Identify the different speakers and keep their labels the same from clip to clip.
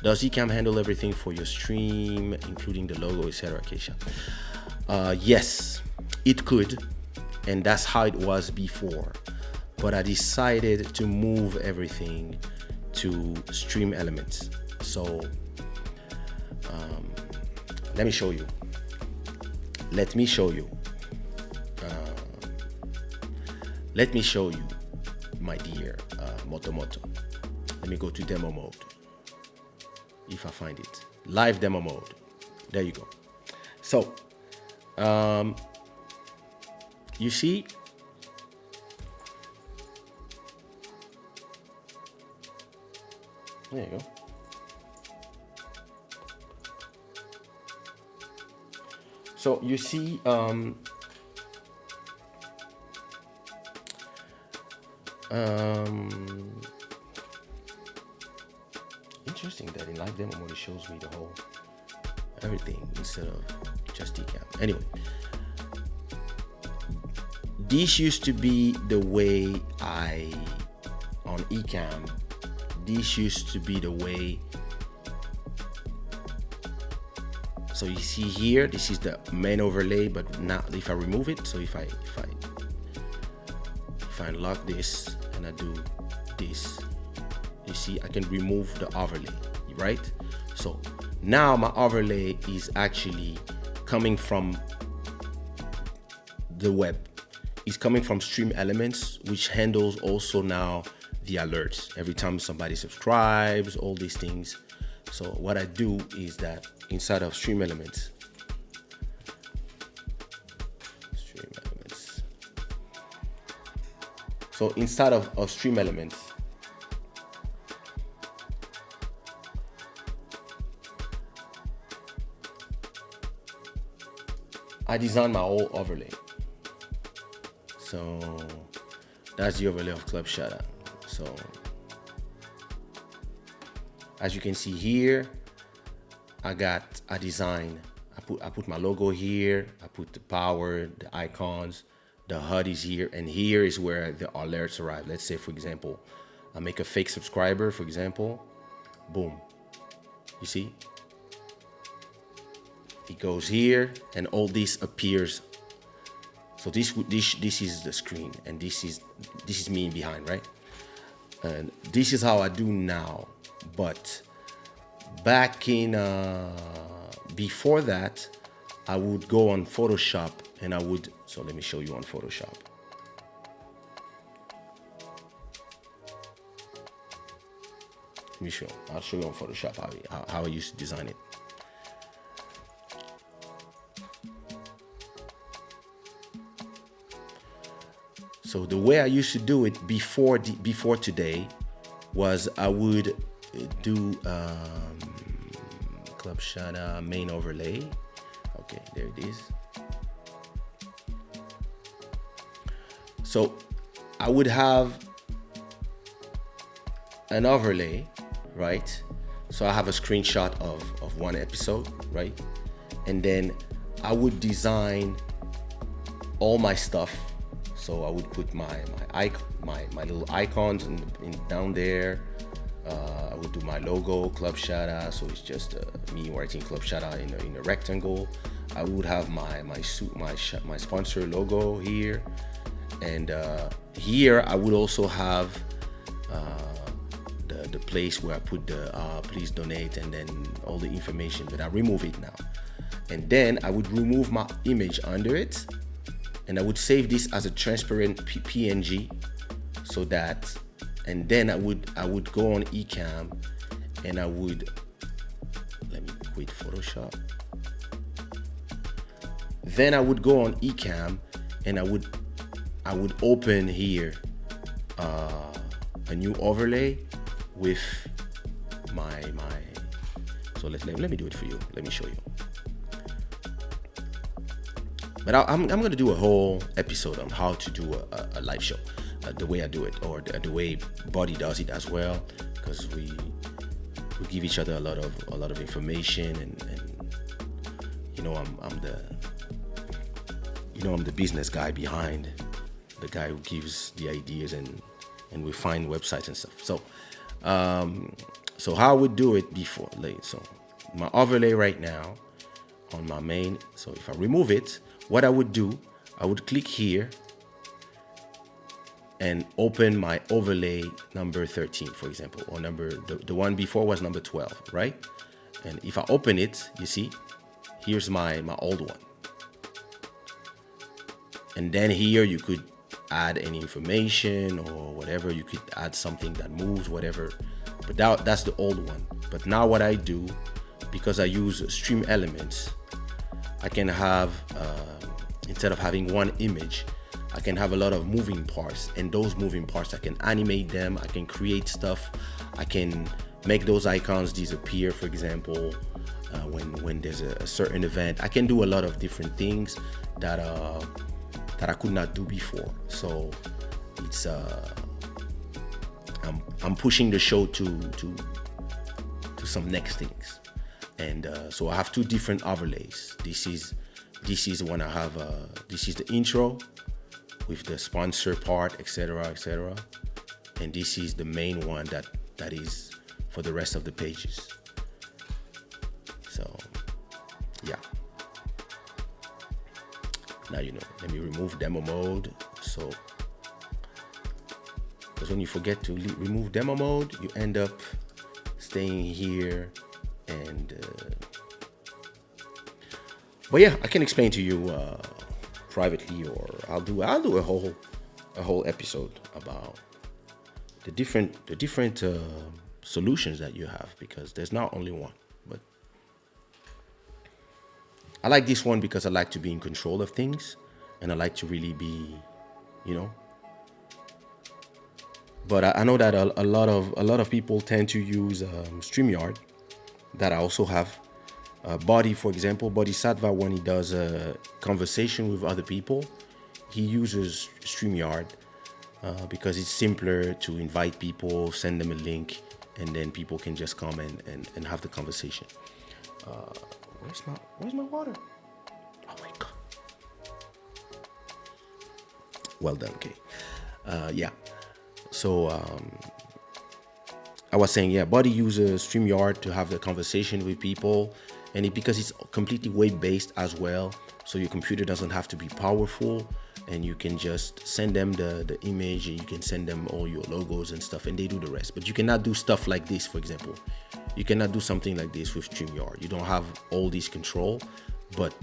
Speaker 1: Does Ecamm handle everything for your stream, including the logo, etc., Kaysha? Yes, it could, and that's how it was before. But I decided to move everything to Stream Elements. So let me show you. Let me show you. Let me show you, my dear Motomoto. Let me go to demo mode. If I find it. Live demo mode. There you go. So, you see, there you go. So you see, interesting that in live demo mode it shows me the whole everything instead of just Ecamm. Anyway, this used to be the way on Ecamm. This used to be the way. So you see here, this is the main overlay, but now if I remove it, so if I unlock this and I do this, you see I can remove the overlay, right? So now my overlay is actually coming from the web. It's coming from Stream Elements, which handles also now the alerts every time somebody subscribes, all these things. So what I do is that inside of Stream Elements, so inside of Stream Elements, I designed my whole overlay. So that's the overlay of Club Shada. So as you can see here, I put my logo here, I put the power, the icons, the HUD is here, and here is where the alerts arrive. Let's say, for example, I make a fake subscriber, for example, boom, you see? It goes here and all this appears. So this is the screen, and this is me behind, right? And this is how I do now. But back in before that, I would go on Photoshop and I would. So let me show you on Photoshop. I'll show you on Photoshop how I used to design it. So the way I used to do it before today was I would do Club Shada main overlay. Okay, there it is. So I would have an overlay, right? So I have a screenshot of one episode, right? And then I would design all my stuff. So I would put my little icons in down there. I would do my logo, Club Shada. So it's just me writing Club Shada in a rectangle. I would have my sponsor logo here, and here I would also have the place where I put the please donate and then all the information. But I remove it now, and then I would remove my image under it. And I would save this as a transparent PNG, so that, and then I would go on Ecamm, and I would, let me quit Photoshop. Then I would go on Ecamm, and I would open here a new overlay with my. So let me do it for you. Let me show you. But I'm going to do a whole episode on how to do a live show, the way I do it, or the way Buddy does it as well, because we give each other a lot of information, and you know I'm the business guy behind, the guy who gives the ideas, and we find websites and stuff. So So how I would do it before, like, so my overlay right now on my main. So if I remove it, what I would do, I would click here and open my overlay number 13, for example, or the one before was number 12, right? And if I open it, you see, here's my old one. And then here you could add any information or whatever. You could add something that moves, whatever. But that's the old one. But now what I do, because I use stream elements, I can have, instead of having one image, I can have a lot of moving parts. And those moving parts, I can animate them. I can create stuff. I can make those icons disappear, for example, when there's a certain event. I can do a lot of different things that I could not do before. So it's I'm pushing the show to some next things. And so I have two different overlays. This is when I have this is the intro with the sponsor part, etc., etc. And this is the main one that is for the rest of the pages. So yeah. Now you know. Let me remove demo mode. So because when you forget to remove demo mode, you end up staying here. And but yeah, I can explain to you privately, or I'll do a whole episode about the different solutions that you have, because there's not only one. But I like this one because I like to be in control of things, and I like to really be, you know. But I know that a lot of people tend to use StreamYard, that I also have. Body, for example, Bodhisattva, when he does a conversation with other people, he uses StreamYard because it's simpler to invite people, send them a link, and then people can just come and have the conversation. Where's my water? Oh my God. Well done, Kay. Yeah. So I was saying, yeah, Buddy uses StreamYard to have the conversation with people, and because it's completely web-based as well, so your computer doesn't have to be powerful, and you can just send them the image, and you can send them all your logos and stuff, and they do the rest. But you cannot do stuff like this, for example. You cannot do something like this with StreamYard. You don't have all this control, but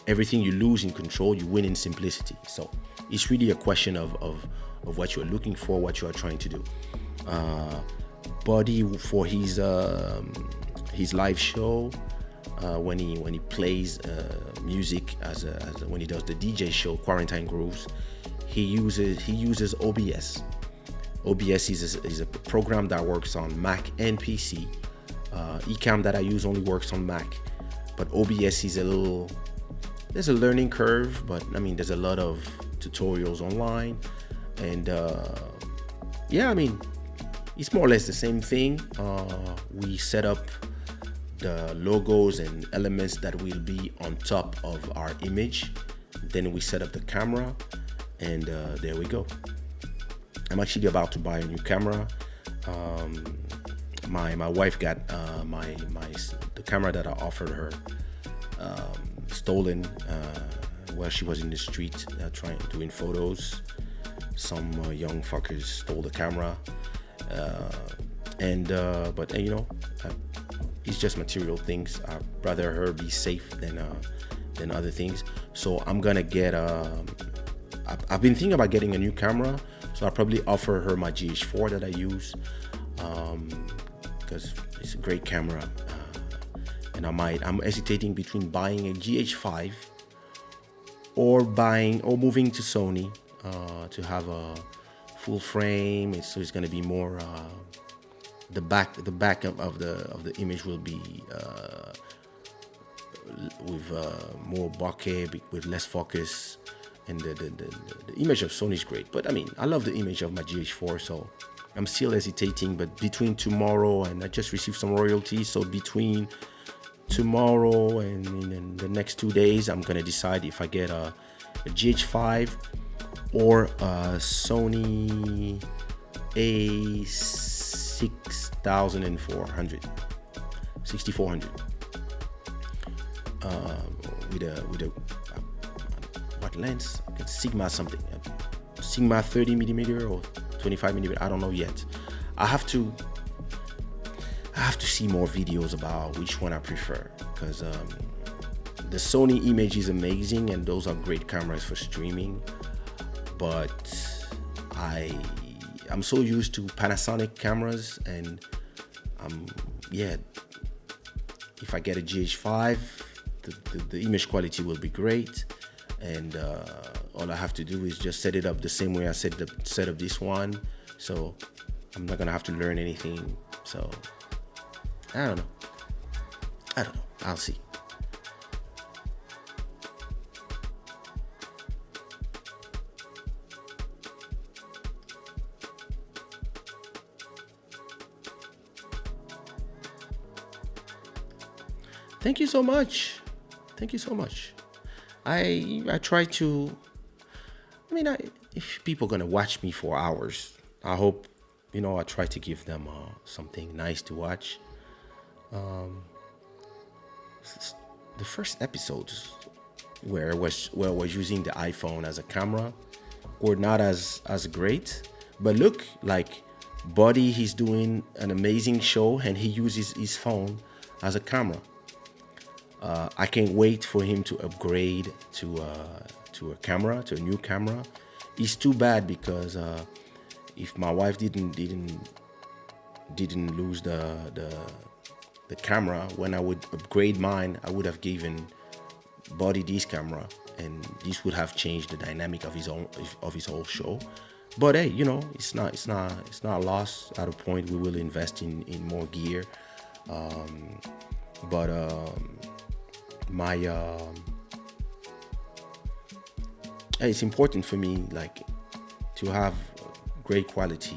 Speaker 1: everything you lose in control, you win in simplicity. So it's really a question of what you're looking for, what you are trying to do. Buddy, for his live show, when he plays music when he does the DJ show, Quarantine Grooves, he uses OBS. OBS is a program that works on Mac and PC. Ecamm that I use only works on Mac, but OBS is there's a learning curve, but I mean, there's a lot of tutorials online, and yeah, I mean, it's more or less the same thing. We set up the logos and elements that will be on top of our image. Then we set up the camera, and there we go. I'm actually about to buy a new camera. My wife got the camera that I offered her stolen while she was in the street doing photos. Some young fuckers stole the camera. But you know, it's just material things. I'd rather her be safe than other things. So I'm gonna get I've been thinking about getting a new camera, so I'll probably offer her my GH4 that I use, because it's a great camera. And I'm hesitating between buying a GH5 or moving to Sony to have a full frame. So it's going to be more the back of the image will be with more bokeh, with less focus, and the image of Sony is great. But I mean, I love the image of my GH4, so I'm still hesitating. But between tomorrow, and I just received some royalties, so between tomorrow and in the next 2 days, I'm gonna decide if I get a GH5 or a Sony A6 6400, 6400. With a what lens? Sigma something, Sigma 30 millimeter or 25 millimeter. I don't know yet. I have to see more videos about which one I prefer, because the Sony image is amazing and those are great cameras for streaming, but I'm so used to Panasonic cameras, and yeah, if I get a GH5, the image quality will be great, and all I have to do is just set it up the same way I set up this one, so I'm not gonna have to learn anything. So I don't know, I'll see. Thank you so much. Thank you so much. I try to. I mean, if people gonna watch me for hours, I hope I try to give them something nice to watch. The first episodes where I was using the iPhone as a camera were not as great, but look, like Buddy, he's doing an amazing show and he uses his phone as a camera. I can't wait for him to upgrade to a new camera. It's too bad because if my wife didn't lose the camera, when I would upgrade mine, I would have given Buddy this camera, and this would have changed the dynamic of his whole show. But hey, it's not a loss. At a point, we will invest in more gear. But it's important for me, like, to have great quality.